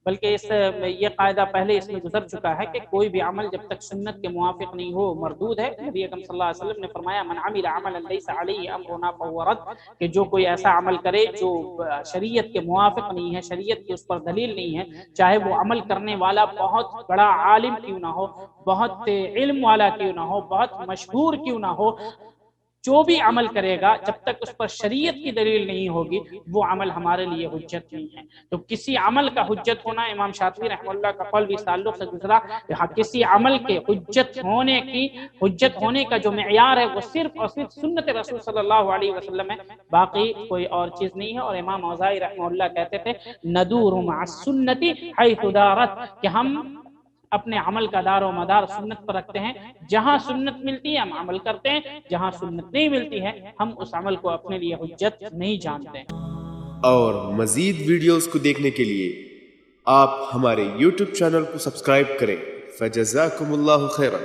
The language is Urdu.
بلکہ یہ قاعدہ پہلے اس میں گزر چکا ہے کہ کوئی بھی عمل جب تک سنت کے موافق نہیں ہو مردود ہے۔ نبی اکرم صلی اللہ علیہ وسلم نے فرمایا من عمل عملا لیس علیہ امرنا فہو رد، کہ جو کوئی ایسا عمل کرے جو شریعت کے موافق نہیں ہے، شریعت کی اس پر دلیل نہیں ہے، چاہے وہ عمل کرنے والا بہت بڑا عالم کیوں نہ ہو، بہت علم والا کیوں نہ ہو، بہت مشہور کیوں نہ ہو، جو بھی عمل کرے گا جب تک اس پر شریعت کی دلیل نہیں ہوگی وہ عمل ہمارے لیے حجت نہیں ہے۔ تو کسی عمل کا حجت ہونا، امام شاطبی رحمہ اللہ کا قول بھی اس تعلق سے گزرا کہ کسی عمل کے حجت ہونے کا جو معیار ہے وہ صرف اور صرف سنت رسول صلی اللہ علیہ وسلم ہے، باقی کوئی اور چیز نہیں ہے۔ اور امام اوزاعی رحمہ اللہ کہتے تھے ندور مع السنت حیث دارت، کہ ہم اپنے عمل کا دار و مدار سنت پر رکھتے ہیں، جہاں سنت ملتی ہے ہم عمل کرتے ہیں، جہاں سنت نہیں ملتی ہے ہم اس عمل کو اپنے لیے حجت نہیں جانتے ہیں۔ اور مزید ویڈیوز کو دیکھنے کے لیے آپ ہمارے YouTube چینل کو سبسکرائب کریں۔ فجزاکم اللہ خیرا۔